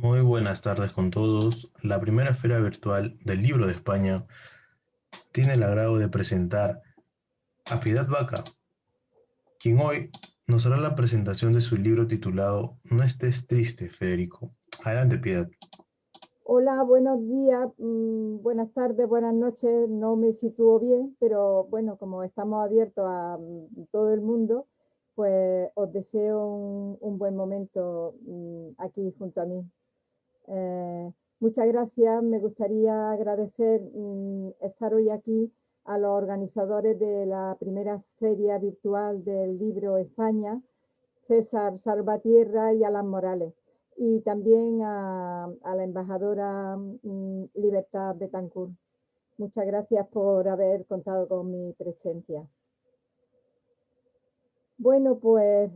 Muy buenas tardes con todos. La primera feria virtual del Libro de España tiene el agrado de presentar a Piedad Vaca, quien hoy nos hará la presentación de su libro titulado No estés triste, Federico. Adelante, Piedad. Hola, buenos días, buenas tardes, buenas noches. No me sitúo bien, pero bueno, como estamos abiertos a todo el mundo, pues os deseo un buen momento aquí junto a mí. Muchas gracias. Me gustaría agradecer estar hoy aquí a los organizadores de la primera feria virtual del libro España, César Salvatierra y Alan Morales, y también a la embajadora Libertad Betancourt. Muchas gracias por haber contado con mi presencia. Bueno, pues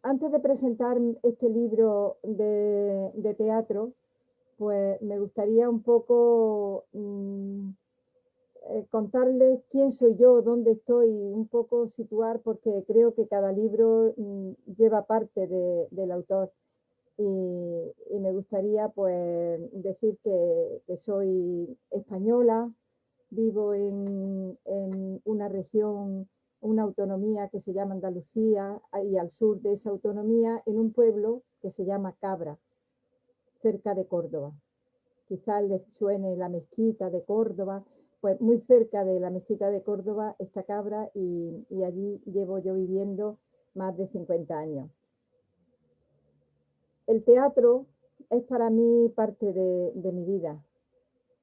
antes de presentar este libro de teatro, pues me gustaría un poco contarles quién soy yo, dónde estoy, un poco situar, porque creo que cada libro lleva parte del autor. Y me gustaría pues decir que soy española, vivo en una región, una autonomía que se llama Andalucía, y al sur de esa autonomía, en un pueblo que se llama Cabra, cerca de Córdoba. Quizás les suene la mezquita de Córdoba, pues muy cerca de la mezquita de Córdoba está Cabra, y allí llevo yo viviendo más de 50 años. El teatro es para mí parte de mi vida,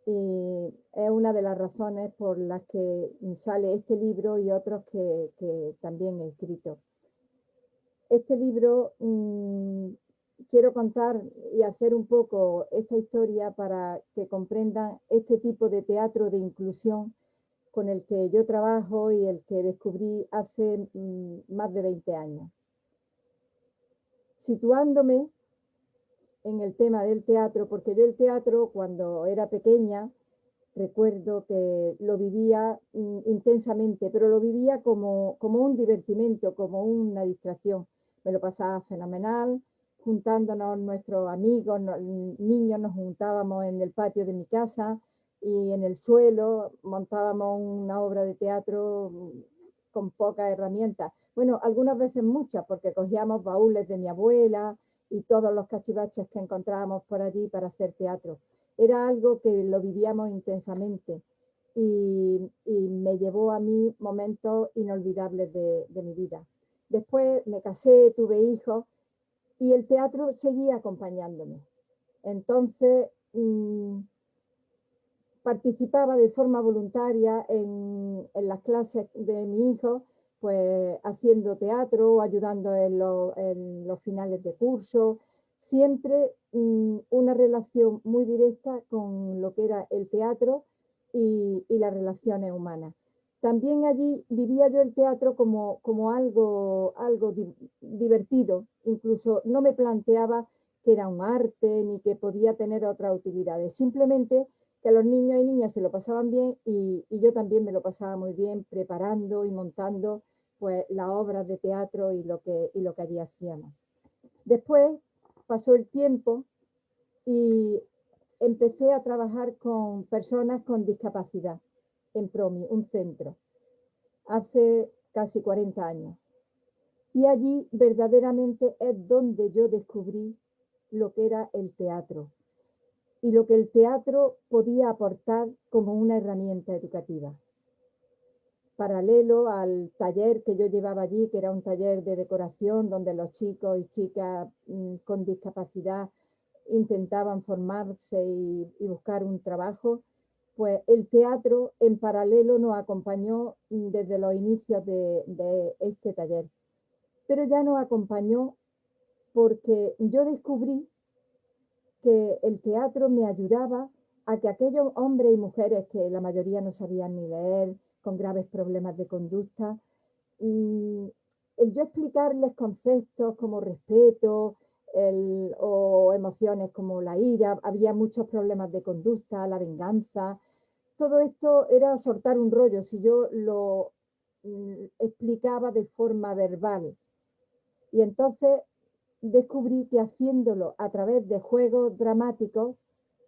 y es una de las razones por las que sale este libro y otros que también he escrito. Este libro quiero contar y hacer un poco esta historia para que comprendan este tipo de teatro de inclusión con el que yo trabajo y el que descubrí hace más de 20 años. Situándome en el tema del teatro, porque yo el teatro cuando era pequeña recuerdo que lo vivía intensamente, pero lo vivía como un divertimento, como una distracción. Me lo pasaba fenomenal, juntándonos nuestros amigos, niños, nos juntábamos en el patio de mi casa y en el suelo montábamos una obra de teatro con pocas herramientas. Bueno, algunas veces muchas, porque cogíamos baúles de mi abuela y todos los cachivaches que encontrábamos por allí para hacer teatro. Era algo que lo vivíamos intensamente, y me llevó a mí momentos inolvidables de mi vida. Después me casé, tuve hijos y el teatro seguía acompañándome. Entonces participaba de forma voluntaria en las clases de mi hijo, pues haciendo teatro, ayudando en los finales de curso, siempre una relación muy directa con lo que era el teatro y las relaciones humanas. También allí vivía yo el teatro como algo divertido, incluso no me planteaba que era un arte ni que podía tener otras utilidades, simplemente que los niños y niñas se lo pasaban bien, y yo también me lo pasaba muy bien preparando y montando pues las obras de teatro y lo que allí hacíamos. Después pasó el tiempo y empecé a trabajar con personas con discapacidad en PROMI, un centro, hace casi 40 años. Y allí verdaderamente es donde yo descubrí lo que era el teatro y lo que el teatro podía aportar como una herramienta educativa. Paralelo al taller que yo llevaba allí, que era un taller de decoración donde los chicos y chicas con discapacidad intentaban formarse y buscar un trabajo, pues el teatro en paralelo nos acompañó desde los inicios de este taller. Pero ya nos acompañó porque yo descubrí que el teatro me ayudaba a que aquellos hombres y mujeres que la mayoría no sabían ni leer, con graves problemas de conducta, mm, el yo explicarles conceptos como respeto o emociones como la ira, había muchos problemas de conducta, la venganza, todo esto era soltar un rollo si yo lo explicaba de forma verbal. Y entonces descubrí que haciéndolo a través de juegos dramáticos,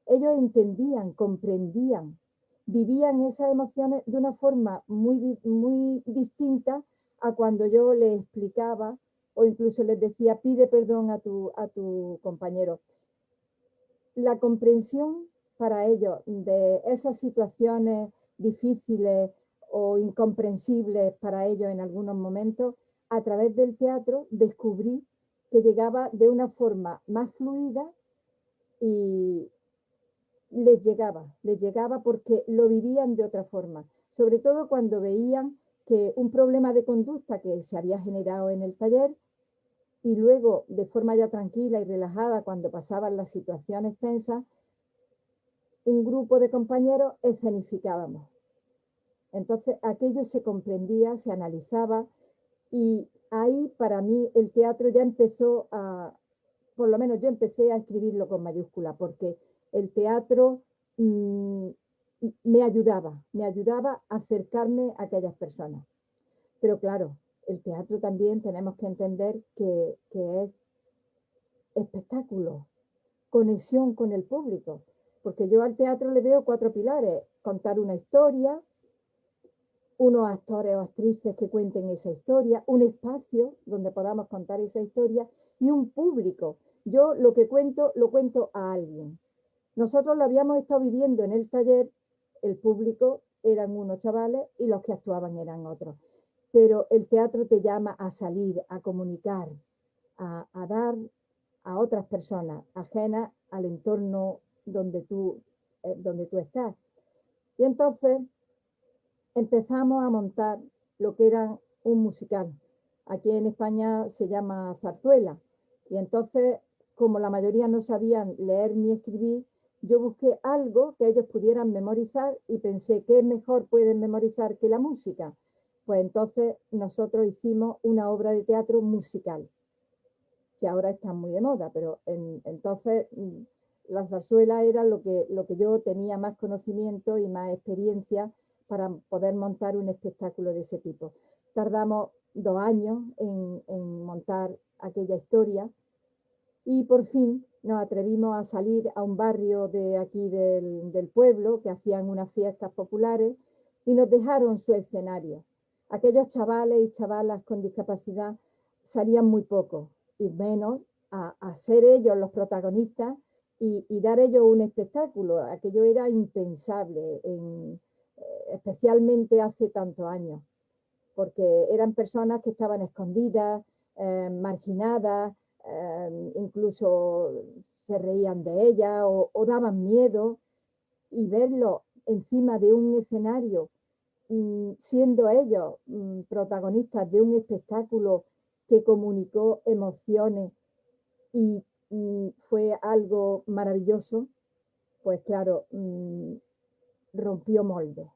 ellos entendían, comprendían, vivían esas emociones de una forma muy distinta a cuando yo les explicaba o incluso les decía, pide perdón a tu compañero. La comprensión para ellos de esas situaciones difíciles o incomprensibles para ellos en algunos momentos, a través del teatro descubrí que llegaba de una forma más fluida y les llegaba porque lo vivían de otra forma, sobre todo cuando veían que un problema de conducta que se había generado en el taller y luego de forma ya tranquila y relajada cuando pasaban las situaciones tensas, un grupo de compañeros escenificábamos. Entonces aquello se comprendía, se analizaba y ahí para mí el teatro ya empezó por lo menos yo empecé a escribirlo con mayúscula, porque el teatro me ayudaba a acercarme a aquellas personas. Pero claro, el teatro también tenemos que entender que es espectáculo, conexión con el público, porque yo al teatro le veo 4 pilares: contar una historia, unos actores o actrices que cuenten esa historia, un espacio donde podamos contar esa historia y un público. Yo lo que cuento, lo cuento a alguien. Nosotros lo habíamos estado viviendo en el taller, el público eran unos chavales y los que actuaban eran otros. Pero el teatro te llama a salir, a comunicar, a dar a otras personas ajenas al entorno donde tú estás. Y entonces empezamos a montar lo que era un musical. Aquí en España se llama zarzuela. Y entonces, como la mayoría no sabían leer ni escribir, yo busqué algo que ellos pudieran memorizar y pensé, ¿qué mejor pueden memorizar que la música? Pues entonces nosotros hicimos una obra de teatro musical, que ahora está muy de moda, pero entonces la zarzuela era lo que yo tenía más conocimiento y más experiencia para poder montar un espectáculo de ese tipo. Tardamos 2 años en montar aquella historia y por fin nos atrevimos a salir a un barrio de aquí del pueblo que hacían unas fiestas populares y nos dejaron su escenario. Aquellos chavales y chavalas con discapacidad salían muy poco y menos a ser ellos los protagonistas y dar ellos un espectáculo. Aquello era impensable, especialmente hace tantos años, porque eran personas que estaban escondidas, marginadas, incluso se reían de ellas o daban miedo, y verlo encima de un escenario, siendo ellos protagonistas de un espectáculo que comunicó emociones y fue algo maravilloso, pues claro, rompió moldes.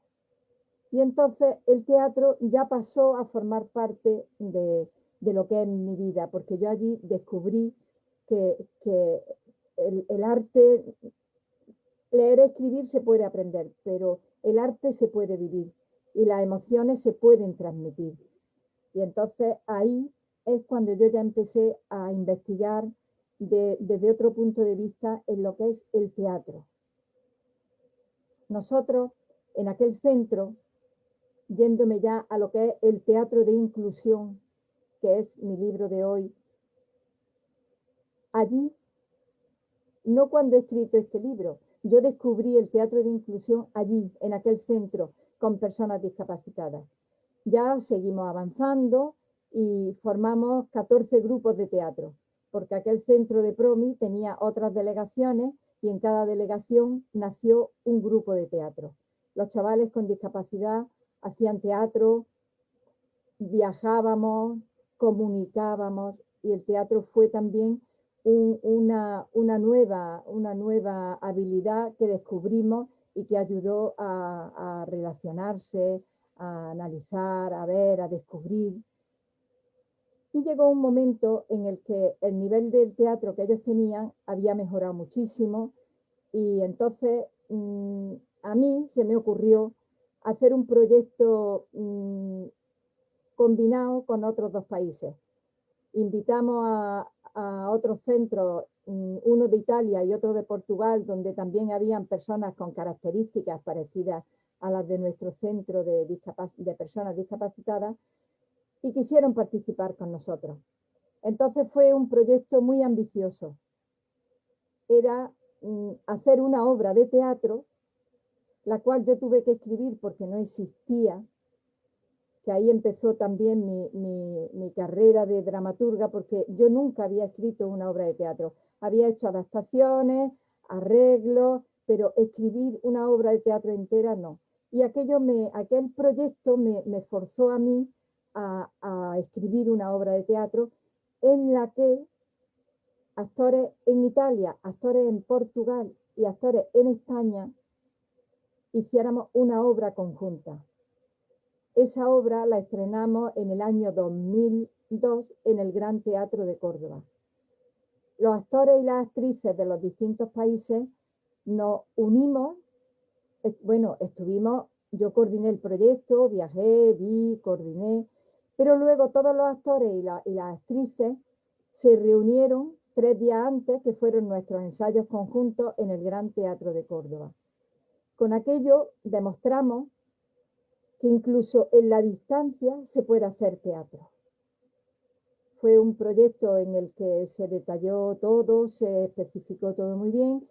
Y entonces el teatro ya pasó a formar parte de lo que es mi vida, porque yo allí descubrí que el arte, leer y escribir se puede aprender, pero el arte se puede vivir y las emociones se pueden transmitir. Y entonces ahí es cuando yo ya empecé a investigar desde otro punto de vista en lo que es el teatro. Nosotros en aquel centro, yéndome ya a lo que es el teatro de inclusión, que es mi libro de hoy, allí, no cuando he escrito este libro, yo descubrí el teatro de inclusión allí, en aquel centro, con personas discapacitadas. Ya seguimos avanzando y formamos 14 grupos de teatro, porque aquel centro de Promi tenía otras delegaciones y en cada delegación nació un grupo de teatro. Los chavales con discapacidad hacían teatro, viajábamos, comunicábamos y el teatro fue también una nueva habilidad que descubrimos y que ayudó a relacionarse, a analizar, a ver, a descubrir. Y llegó un momento en el que el nivel del teatro que ellos tenían había mejorado muchísimo y entonces a mí se me ocurrió hacer un proyecto combinado con otros 2 países. Invitamos a otros centros, uno de Italia y otro de Portugal, donde también habían personas con características parecidas a las de nuestro centro de personas discapacitadas, y quisieron participar con nosotros. Entonces fue un proyecto muy ambicioso. Era hacer una obra de teatro, la cual yo tuve que escribir porque no existía, que ahí empezó también mi carrera de dramaturga, porque yo nunca había escrito una obra de teatro. Había hecho adaptaciones, arreglos, pero escribir una obra de teatro entera no. Y aquel proyecto me forzó a mí a escribir una obra de teatro en la que actores en Italia, actores en Portugal y actores en España hiciéramos una obra conjunta. Esa obra la estrenamos en el año 2002 en el Gran Teatro de Córdoba. Los actores y las actrices de los distintos países nos unimos, yo coordiné el proyecto, viajé, coordiné, pero luego todos los actores y las actrices se reunieron 3 días antes, que fueron nuestros ensayos conjuntos en el Gran Teatro de Córdoba. Con aquello demostramos que incluso en la distancia se puede hacer teatro. Fue un proyecto en el que se detalló todo, se especificó todo muy bien,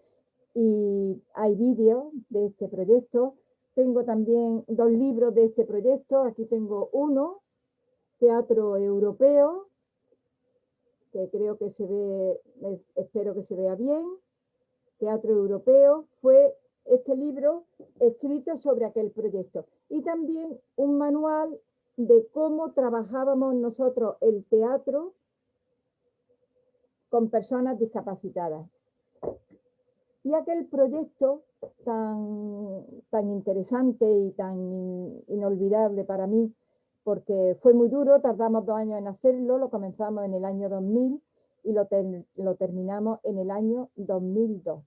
y hay vídeos de este proyecto. Tengo también 2 libros de este proyecto. Aquí tengo uno, Teatro Europeo, que creo que se ve, espero que se vea bien. Teatro Europeo fue este libro escrito sobre aquel proyecto. Y también un manual de cómo trabajábamos nosotros el teatro con personas discapacitadas. Y aquel proyecto tan interesante y tan inolvidable para mí, porque fue muy duro, tardamos 2 años en hacerlo, lo comenzamos en el año 2000 y lo terminamos en el año 2002,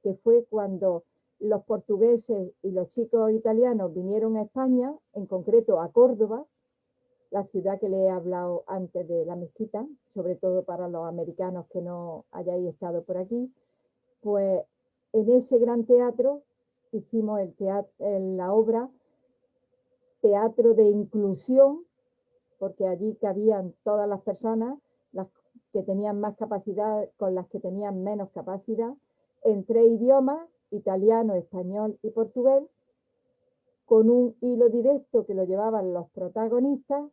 que fue cuando los portugueses y los chicos italianos vinieron a España, en concreto a Córdoba, la ciudad que le he hablado antes de la mezquita, sobre todo para los americanos que no hayáis estado por aquí. Pues en ese gran teatro hicimos la obra Teatro de Inclusión, porque allí cabían todas las personas, las que tenían más capacidad con las que tenían menos capacidad, en 3 idiomas, italiano, español y portugués, con un hilo directo que lo llevaban los protagonistas.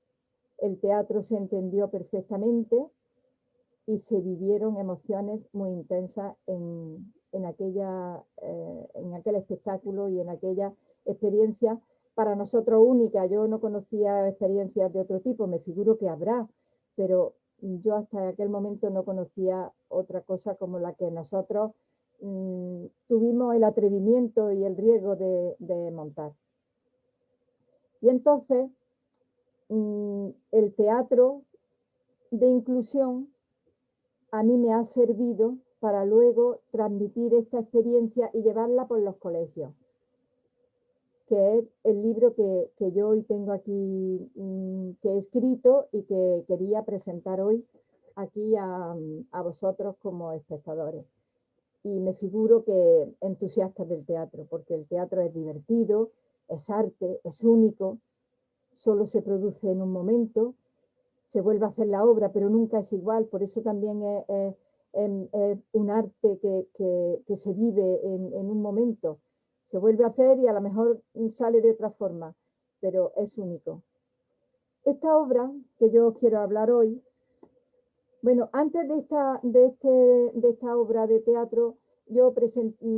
El teatro se entendió perfectamente y se vivieron emociones muy intensas en aquel espectáculo y en aquella experiencia para nosotros única. Yo no conocía experiencias de otro tipo, me figuro que habrá, pero yo hasta aquel momento no conocía otra cosa como la que nosotros tuvimos el atrevimiento y el riesgo de montar. Y entonces el teatro de inclusión a mí me ha servido para luego transmitir esta experiencia y llevarla por los colegios, que es el libro que yo hoy tengo aquí, que he escrito y que quería presentar hoy aquí a vosotros como espectadores. Y me figuro que entusiastas del teatro, porque el teatro es divertido, es arte, es único, solo se produce en un momento, se vuelve a hacer la obra, pero nunca es igual. Por eso también es un arte que se vive en un momento. Se vuelve a hacer y a lo mejor sale de otra forma, pero es único. Esta obra que yo os quiero hablar hoy, bueno, antes de esta obra de teatro, yo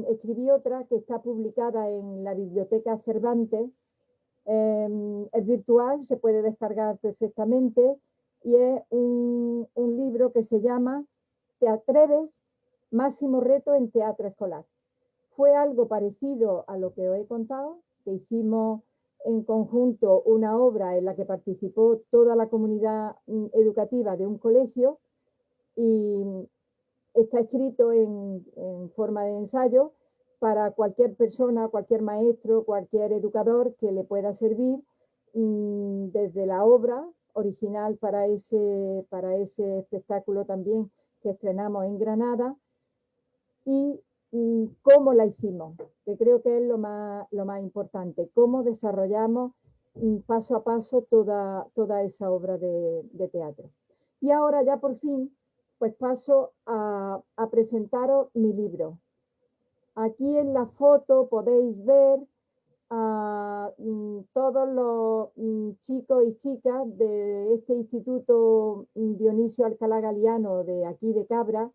escribí otra que está publicada en la Biblioteca Cervantes. Es virtual, se puede descargar perfectamente, y es un libro que se llama ¿Te atreves? Máximo reto en teatro escolar. Fue algo parecido a lo que os he contado, que hicimos en conjunto una obra en la que participó toda la comunidad educativa de un colegio, y está escrito en forma de ensayo para cualquier persona, cualquier maestro, cualquier educador que le pueda servir desde la obra original para ese espectáculo también que estrenamos en Granada y cómo la hicimos, que creo que es lo más importante, cómo desarrollamos paso a paso toda esa obra de teatro. Y ahora ya por fin, pues paso a presentaros mi libro. Aquí en la foto podéis ver a todos los chicos y chicas de este Instituto Dionisio Alcalá Galiano de aquí de Cabra,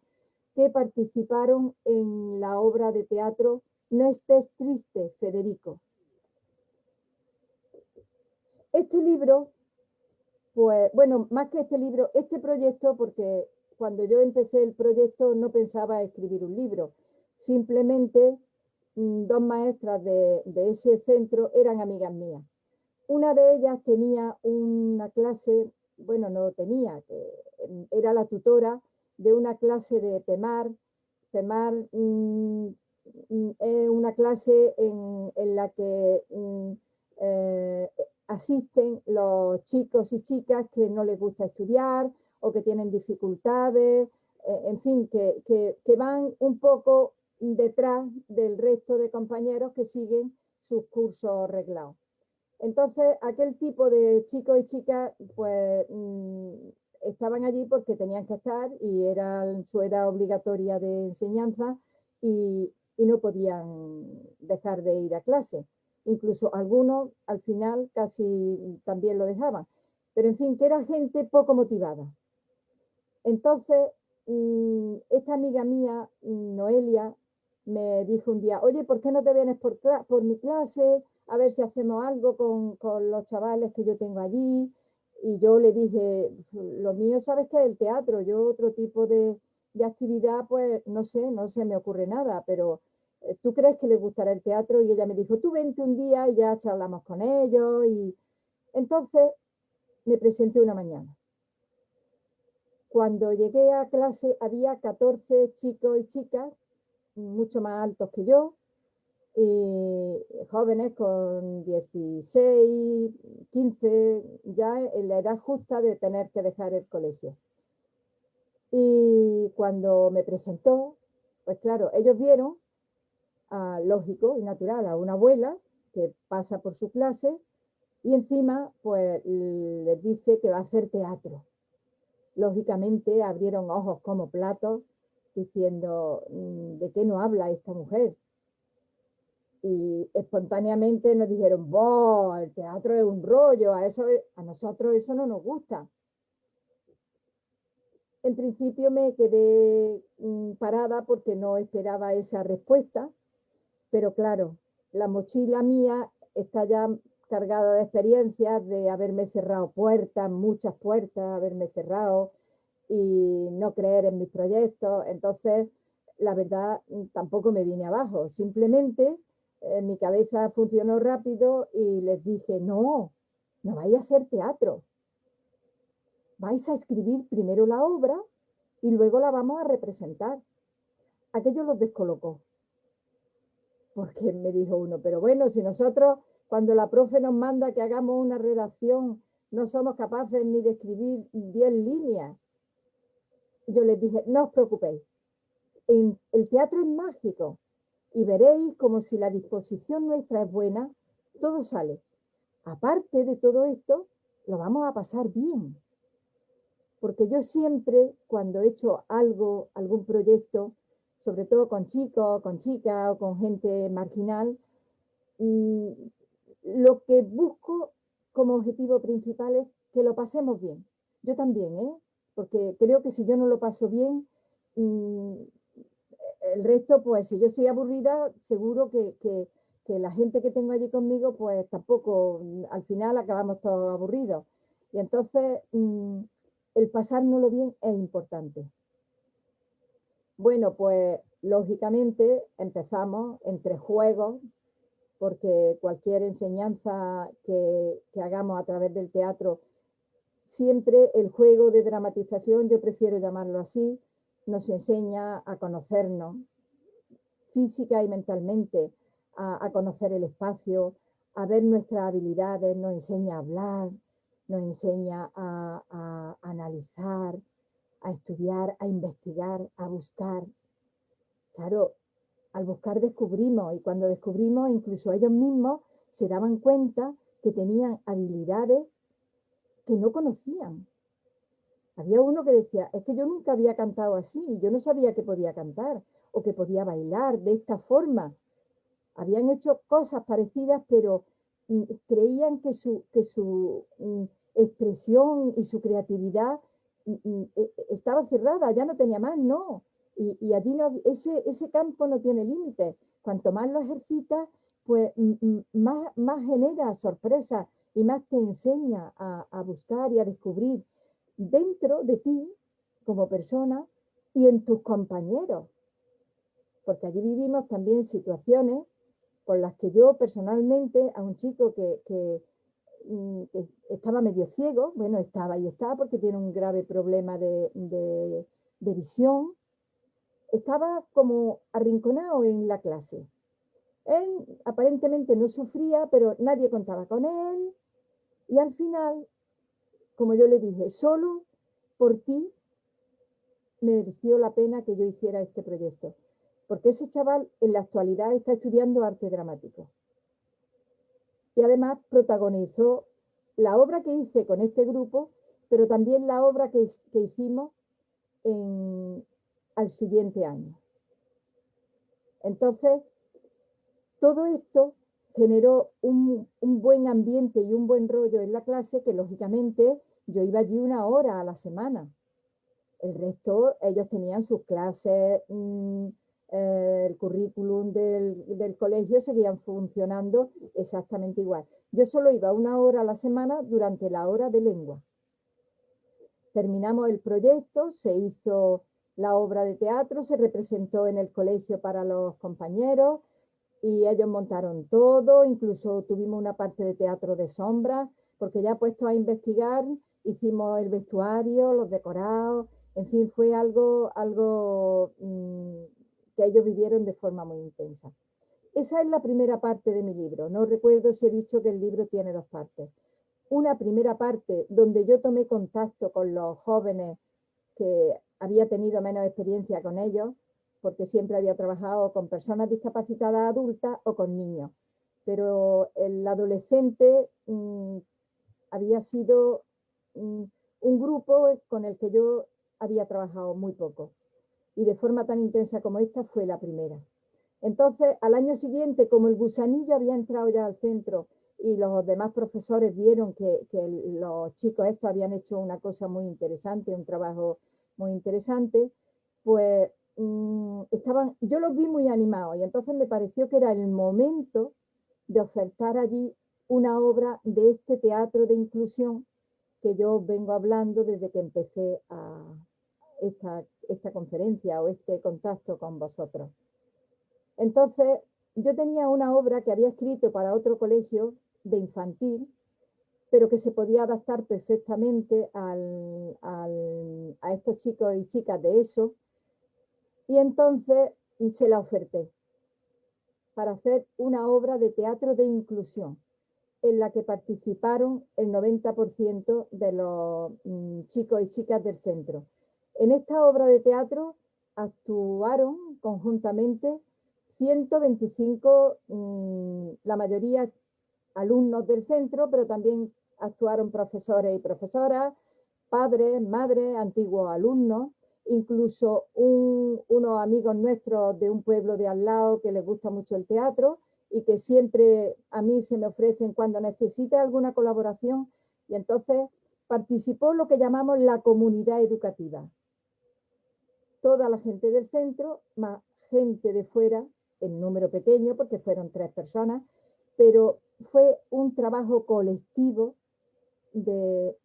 que participaron en la obra de teatro No estés triste, Federico. Este libro, pues bueno, más que este libro, este proyecto, porque cuando yo empecé el proyecto no pensaba escribir un libro, simplemente dos maestras de ese centro eran amigas mías. Una de ellas tenía una clase, bueno, no tenía, que era la tutora de una clase de PEMAR. PEMAR es una clase en la que asisten los chicos y chicas que no les gusta estudiar o que tienen dificultades, en fin, que van un poco detrás del resto de compañeros que siguen sus cursos reglados. Entonces, aquel tipo de chicos y chicas, pues estaban allí porque tenían que estar y era su edad obligatoria de enseñanza y no podían dejar de ir a clase. Incluso algunos al final casi también lo dejaban. Pero en fin, que era gente poco motivada. Entonces, esta amiga mía, Noelia, me dijo un día, oye, ¿por qué no te vienes por mi clase? A ver si hacemos algo con los chavales que yo tengo allí. Y yo le dije, lo mío, ¿sabes qué es el teatro? Yo otro tipo de actividad, pues no sé, no se me ocurre nada, pero ¿tú crees que les gustará el teatro? Y ella me dijo, tú vente un día y ya charlamos con ellos. Y entonces me presenté una mañana. Cuando llegué a clase había 14 chicos y chicas, mucho más altos que yo, y jóvenes con 16, 15, ya en la edad justa de tener que dejar el colegio. Y cuando me presentó, pues claro, ellos vieron, lógico y natural, a una abuela que pasa por su clase y encima pues les dice que va a hacer teatro. Lógicamente abrieron ojos como platos diciendo, ¿de qué no habla esta mujer? Y espontáneamente nos dijeron, ¡boh! El teatro es un rollo, a nosotros eso no nos gusta. En principio me quedé parada porque no esperaba esa respuesta, pero claro, la mochila mía está ya cargada de experiencias, de haberme cerrado puertas, muchas puertas, haberme cerrado y no creer en mis proyectos. Entonces, la verdad, tampoco me vine abajo. Simplemente mi cabeza funcionó rápido y les dije, no, no vais a hacer teatro. Vais a escribir primero la obra y luego la vamos a representar. Aquello los descolocó. Porque me dijo uno, pero bueno, si nosotros cuando la profe nos manda que hagamos una redacción, no somos capaces ni de escribir 10 líneas. Y yo les dije, no os preocupéis, el teatro es mágico y veréis como si la disposición nuestra es buena, todo sale. Aparte de todo esto, lo vamos a pasar bien. Porque yo siempre, cuando he hecho algo, algún proyecto, sobre todo con chicos, con chicas o con gente marginal, lo que busco como objetivo principal es que lo pasemos bien. Yo también, ¿eh? Porque creo que si yo no lo paso bien, el resto, pues si yo estoy aburrida, seguro que la gente que tengo allí conmigo, pues tampoco, al final acabamos todos aburridos. Y entonces, el pasárnoslo bien es importante. Bueno, pues lógicamente empezamos entre juegos, porque cualquier enseñanza que hagamos a través del teatro, siempre el juego de dramatización, yo prefiero llamarlo así, nos enseña a conocernos física y mentalmente, a conocer el espacio, a ver nuestras habilidades, nos enseña a hablar, nos enseña a analizar, a estudiar, a investigar, a buscar. Claro, al buscar descubrimos, y cuando descubrimos, incluso ellos mismos se daban cuenta que tenían habilidades que no conocían. Había uno que decía, es que yo nunca había cantado así, yo no sabía que podía cantar o que podía bailar de esta forma. Habían hecho cosas parecidas, pero creían que su expresión y su creatividad estaba cerrada, ya no tenía más, no. Y allí no, ese campo no tiene límites. Cuanto más lo ejercitas, pues más genera sorpresas y más te enseña a buscar y a descubrir dentro de ti como persona y en tus compañeros. Porque allí vivimos también situaciones con las que yo personalmente a un chico que estaba medio ciego, bueno, estaba y está porque tiene un grave problema de visión, estaba como arrinconado en la clase. Él aparentemente no sufría, pero nadie contaba con él y al final, como yo le dije, solo por ti mereció la pena que yo hiciera este proyecto, porque ese chaval en la actualidad está estudiando arte dramático. Y además protagonizó la obra que hice con este grupo, pero también la obra que hicimos al siguiente año. Entonces, todo esto generó un buen ambiente y un buen rollo en la clase que lógicamente yo iba allí 1 hora a la semana. El resto, ellos tenían sus clases, el currículum del colegio seguían funcionando exactamente igual. Yo solo iba 1 hora a la semana durante la hora de lengua. Terminamos el proyecto, se hizo la obra de teatro, se representó en el colegio para los compañeros y ellos montaron todo, incluso tuvimos una parte de teatro de sombra, porque ya puestos a investigar, hicimos el vestuario, los decorados, en fin, fue algo que ellos vivieron de forma muy intensa. Esa es la primera parte de mi libro. No recuerdo si he dicho que el libro tiene 2 partes. Una primera parte donde yo tomé contacto con los jóvenes que había tenido menos experiencia con ellos, porque siempre había trabajado con personas discapacitadas adultas o con niños. Pero el adolescente había sido un grupo con el que yo había trabajado muy poco. Y de forma tan intensa como esta fue la primera. Entonces, al año siguiente, como el gusanillo había entrado ya al centro y los demás profesores vieron que los chicos estos habían hecho una cosa muy interesante, un trabajo muy interesante, pues yo los vi muy animados y entonces me pareció que era el momento de ofertar allí una obra de este teatro de inclusión que yo vengo hablando desde que empecé esta conferencia o este contacto con vosotros. Entonces, yo tenía una obra que había escrito para otro colegio de infantil, pero que se podía adaptar perfectamente a estos chicos y chicas de eso, y entonces se la oferté para hacer una obra de teatro de inclusión, en la que participaron el 90% de los chicos y chicas del centro. En esta obra de teatro actuaron conjuntamente 125, la mayoría alumnos del centro, pero también actuaron profesores y profesoras, padres, madres, antiguos alumnos, incluso unos amigos nuestros de un pueblo de al lado que les gusta mucho el teatro y que siempre a mí se me ofrecen cuando necesite alguna colaboración. Y entonces participó lo que llamamos la comunidad educativa. Toda la gente del centro, más gente de fuera, en número pequeño, porque fueron 3 personas, pero fue un trabajo colectivo de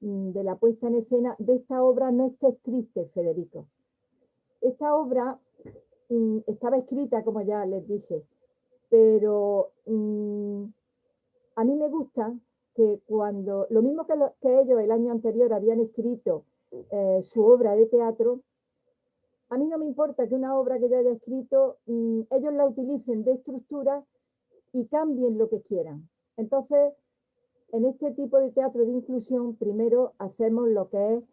la puesta en escena de esta obra. No estés triste, Federico. Esta obra estaba escrita, como ya les dije, pero a mí me gusta que cuando, lo mismo que ellos el año anterior habían escrito su obra de teatro, a mí no me importa que una obra que yo haya escrito, ellos la utilicen de estructura y cambien lo que quieran. Entonces, en este tipo de teatro de inclusión, primero hacemos lo que es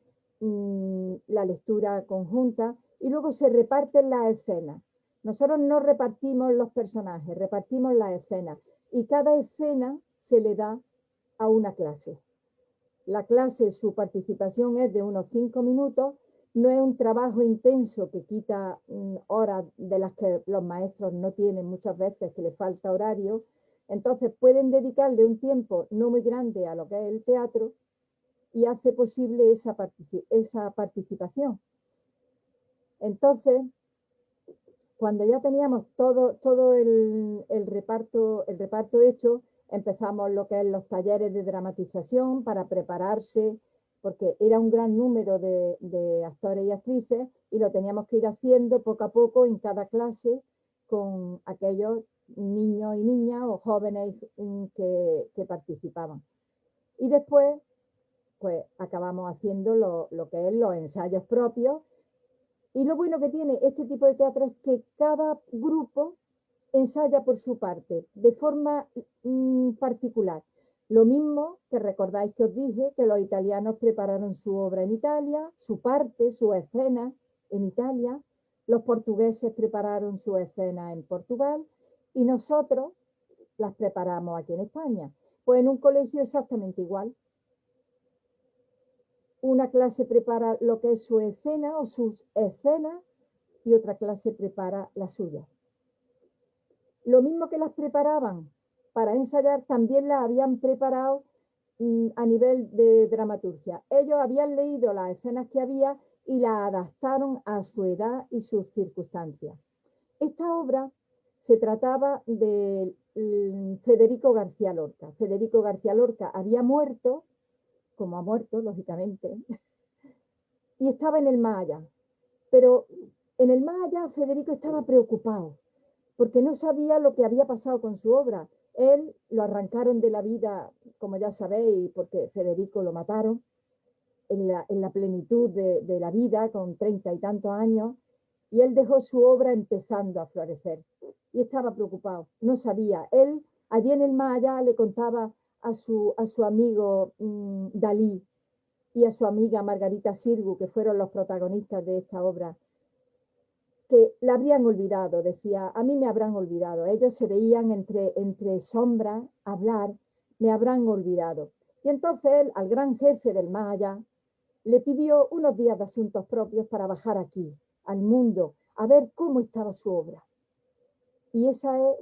la lectura conjunta y luego se reparten las escenas. Nosotros no repartimos los personajes, repartimos las escenas y cada escena se le da a una clase. La clase, su participación es de unos 5 minutos, no es un trabajo intenso que quita horas de las que los maestros no tienen muchas veces, que les falta horario. Entonces pueden dedicarle un tiempo no muy grande a lo que es el teatro y hace posible esa participación. Entonces, cuando ya teníamos todo el reparto hecho, empezamos lo que es los talleres de dramatización para prepararse, porque era un gran número de actores y actrices y lo teníamos que ir haciendo poco a poco en cada clase con aquellos niños y niñas o jóvenes que participaban. Y después, pues acabamos haciendo lo que es los ensayos propios. Y lo bueno que tiene este tipo de teatro es que cada grupo ensaya por su parte, de forma particular. Lo mismo que recordáis que os dije, que los italianos prepararon su obra en Italia, su parte, su escena en Italia, los portugueses prepararon su escena en Portugal y nosotros las preparamos aquí en España. Pues en un colegio exactamente igual. Una clase prepara lo que es su escena o sus escenas y otra clase prepara la suya. Lo mismo que las preparaban para ensayar, también las habían preparado a nivel de dramaturgia. Ellos habían leído las escenas que había y las adaptaron a su edad y sus circunstancias. Esta obra se trataba de Federico García Lorca. Federico García Lorca había muerto, como ha muerto, lógicamente, y estaba en el más allá. Pero en el más allá Federico estaba preocupado porque no sabía lo que había pasado con su obra. Él lo arrancaron de la vida, como ya sabéis, porque Federico lo mataron en la plenitud de la vida, con 30 y tantos años, y él dejó su obra empezando a florecer. Y estaba preocupado, no sabía. Él, allí en el más allá, le contaba a su amigo Dalí y a su amiga Margarita Sirgu, que fueron los protagonistas de esta obra, que la habrían olvidado, decía, a mí me habrán olvidado. Ellos se veían entre sombras, hablar, me habrán olvidado. Y entonces él, al gran jefe del más allá, le pidió unos días de asuntos propios para bajar aquí, al mundo, a ver cómo estaba su obra. Y esa es,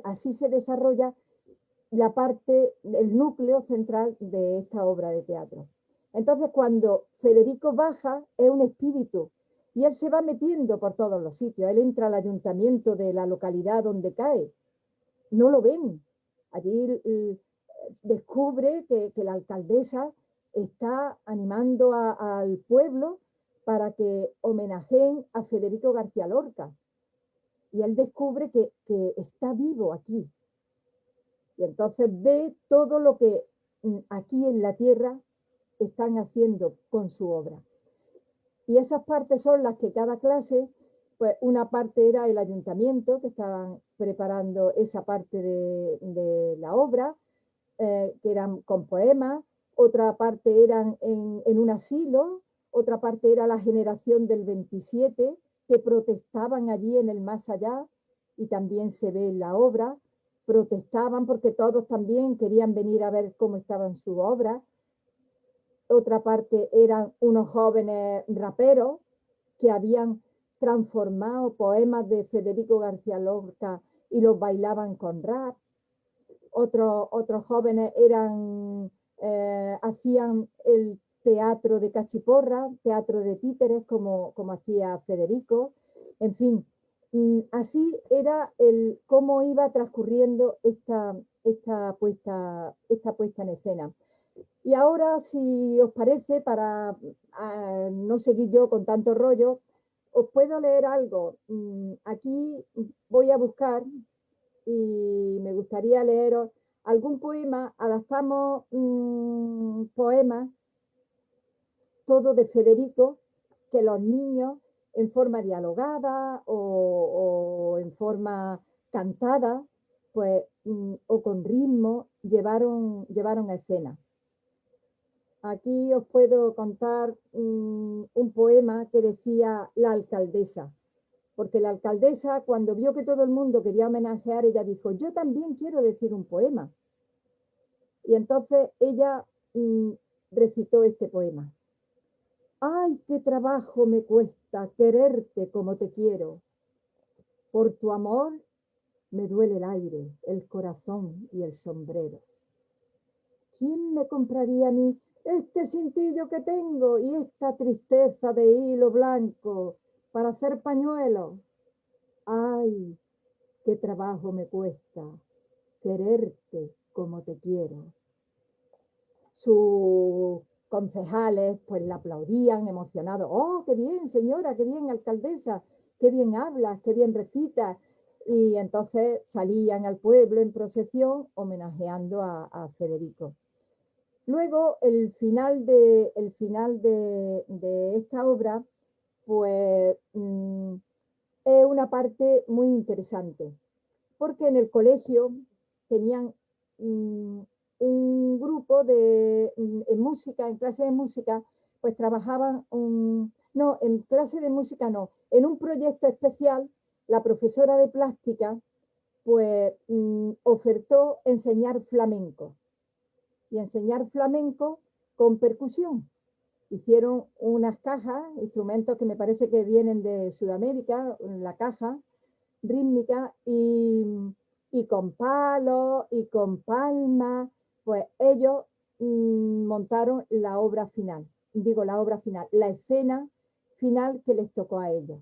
así se desarrolla la parte, el núcleo central de esta obra de teatro. Entonces, cuando Federico baja, es un espíritu y él se va metiendo por todos los sitios. Él entra al ayuntamiento de la localidad donde cae. No lo ven. Allí descubre que la alcaldesa está animando al pueblo para que homenajeen a Federico García Lorca. Y él descubre que está vivo aquí. Y entonces ve todo lo que aquí en la tierra están haciendo con su obra. Y esas partes son las que cada clase, pues una parte era el ayuntamiento, que estaban preparando esa parte de la obra, que eran con poemas, otra parte eran en un asilo, otra parte era la generación del 27, que protestaban allí en el más allá, y también se ve en la obra, protestaban porque todos también querían venir a ver cómo estaban sus obras. Otra parte eran unos jóvenes raperos que habían transformado poemas de Federico García Lorca y los bailaban con rap. Otros jóvenes hacían el teatro de cachiporra, teatro de títeres, como hacía Federico. En fin, así era cómo iba transcurriendo esta puesta en escena. Y ahora, si os parece, para no seguir yo con tanto rollo, os puedo leer algo. Aquí voy a buscar y me gustaría leeros algún poema. Adaptamos poemas, todo de Federico, que los niños en forma dialogada o en forma cantada, pues o con ritmo llevaron a escena. Aquí os puedo contar un poema que decía la alcaldesa, porque la alcaldesa, cuando vio que todo el mundo quería homenajear, ella dijo, yo también quiero decir un poema. Y entonces ella recitó este poema. ¡Ay, qué trabajo me cuesta quererte como te quiero! Por tu amor me duele el aire, el corazón y el sombrero. ¿Quién me compraría a mí este cintillo que tengo y esta tristeza de hilo blanco para hacer pañuelos? ¡Ay, qué trabajo me cuesta quererte como te quiero! Sus concejales pues la aplaudían emocionados. ¡Oh, qué bien, señora, qué bien, alcaldesa! ¡Qué bien hablas, qué bien recitas! Y entonces salían al pueblo en procesión homenajeando a Federico. Luego, el final de esta obra, pues es una parte muy interesante, porque en el colegio tenían un grupo en música, en clase de música, pues trabajaban, no, en clase de música no, en un proyecto especial, la profesora de plástica, pues ofertó enseñar flamenco, y enseñar flamenco con percusión. Hicieron unas cajas, instrumentos que me parece que vienen de Sudamérica, la caja rítmica, y con palos y con palmas, pues ellos montaron la obra final, la escena final que les tocó a ellos.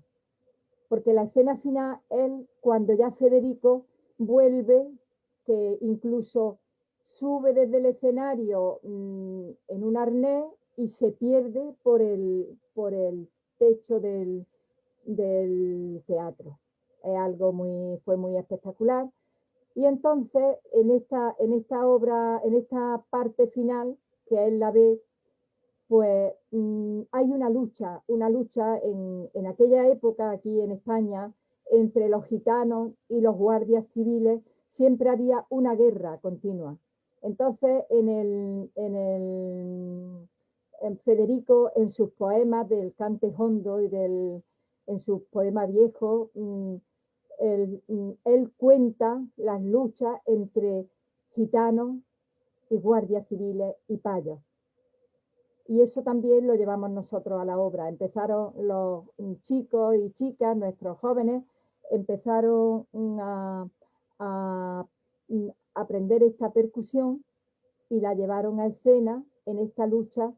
Porque la escena final es cuando ya Federico vuelve, que incluso sube desde el escenario en un arnés y se pierde por el techo del teatro. Es algo fue muy espectacular. Y entonces en esta obra, en esta parte final, que es la B, pues hay una lucha en aquella época aquí en España entre los gitanos y los guardias civiles, siempre había una guerra continua. Entonces, en Federico, en sus poemas del Cante Jondo y en sus poemas viejos, él cuenta las luchas entre gitanos y guardias civiles y payos. Y eso también lo llevamos nosotros a la obra. Empezaron los chicos y chicas, nuestros jóvenes, empezaron a aprender esta percusión y la llevaron a escena en esta lucha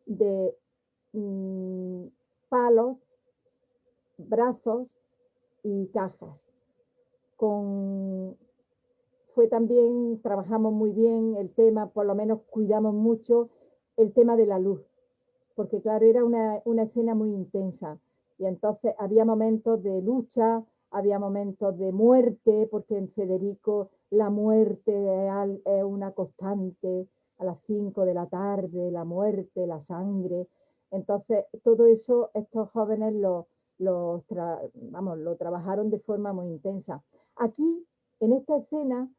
de palos, brazos y cajas. Fue también, trabajamos muy bien el tema, por lo menos cuidamos mucho el tema de la luz, porque claro, era una escena muy intensa y entonces había momentos de lucha, había momentos de muerte, porque en Federico la muerte es una constante, a las 5 de la tarde, la muerte, la sangre. Entonces, todo eso estos jóvenes lo trabajaron de forma muy intensa. Aquí, en esta escena,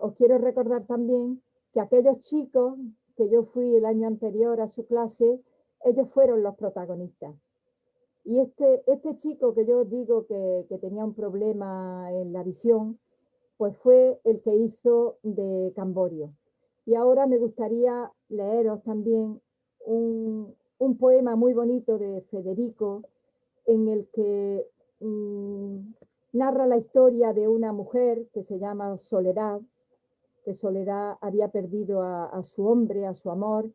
os quiero recordar también que aquellos chicos que yo fui el año anterior a su clase, ellos fueron los protagonistas. Y este chico que yo os digo que tenía un problema en la visión, pues fue el que hizo de Camborio. Y ahora me gustaría leeros también un poema muy bonito de Federico, en el que narra la historia de una mujer que se llama Soledad, que Soledad había perdido a su hombre, a su amor,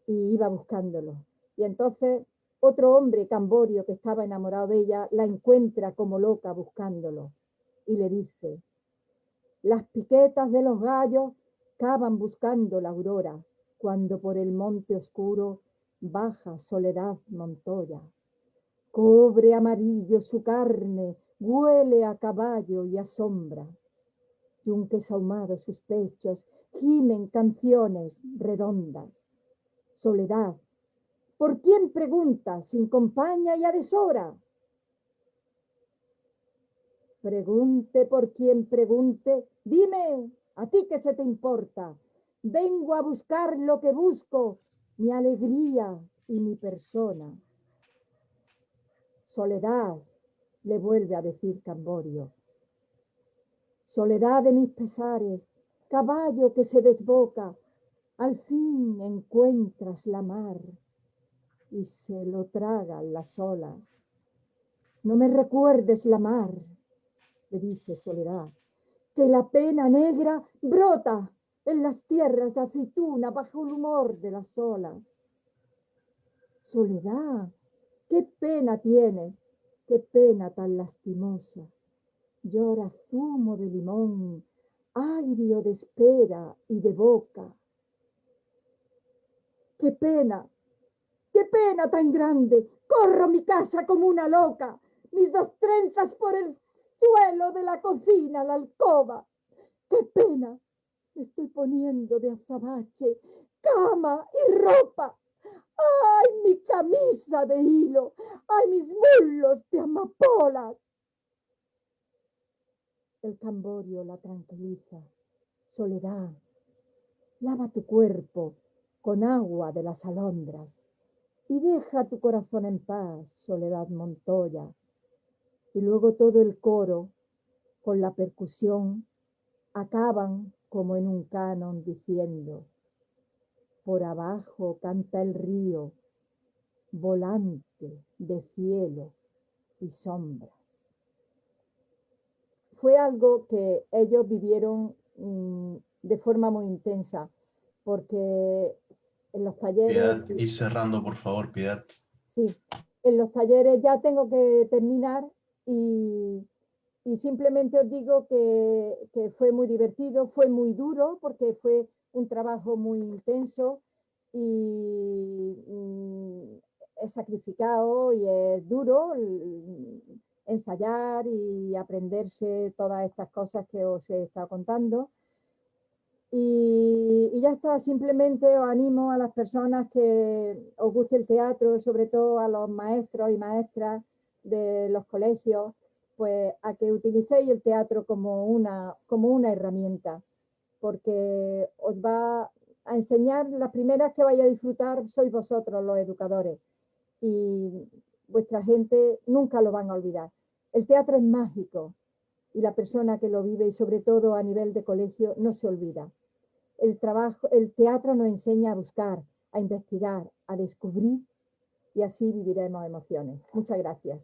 y iba buscándolo. Y entonces otro hombre, Camborio, que estaba enamorado de ella, la encuentra como loca buscándolo y le dice, las piquetas de los gallos cavan buscando la aurora, cuando por el monte oscuro baja Soledad Montoya. Cobre amarillo su carne, huele a caballo y a sombra. Yunques ahumados sus pechos, gimen canciones redondas. Soledad, ¿por quién pregunta sin compañía y a deshora? Pregunte por quien pregunte, dime, ¿a ti qué se te importa? Vengo a buscar lo que busco, mi alegría y mi persona. Soledad, le vuelve a decir Camborio. Soledad de mis pesares, caballo que se desboca, al fin encuentras la mar y se lo tragan las olas. No me recuerdes la mar, le dice Soledad, que la pena negra brota en las tierras de aceituna bajo el humor de las olas. Soledad, qué pena tiene, qué pena tan lastimosa. Llora zumo de limón, agrio de espera y de boca. ¡Qué pena! ¡Qué pena tan grande! Corro a mi casa como una loca, mis dos trenzas por el suelo de la cocina, la alcoba. ¡Qué pena! Me estoy poniendo de azabache, cama y ropa. ¡Ay, mi camisa de hilo! ¡Ay, mis muslos de amapolas! El Camborio la tranquiliza. Soledad, lava tu cuerpo con agua de las alondras y deja tu corazón en paz, Soledad Montoya. Y luego todo el coro, con la percusión, acaban como en un canon diciendo: por abajo canta el río, volante de cielo y sombras. Fue algo que ellos vivieron de forma muy intensa, porque en los talleres... Piedad, ir cerrando, por favor, Piedad. Sí, en los talleres ya tengo que terminar y simplemente os digo que fue muy divertido, fue muy duro porque fue un trabajo muy intenso y es sacrificado y es duro ensayar y aprenderse todas estas cosas que os he estado contando. Y ya está, simplemente os animo a las personas que os guste el teatro, sobre todo a los maestros y maestras de los colegios, pues a que utilicéis el teatro como una herramienta, porque os va a enseñar, las primeras que vais a disfrutar sois vosotros los educadores y vuestra gente nunca lo van a olvidar. El teatro es mágico y la persona que lo vive, y sobre todo a nivel de colegio, no se olvida. El teatro nos enseña a buscar, a investigar, a descubrir y así viviremos emociones. Muchas gracias.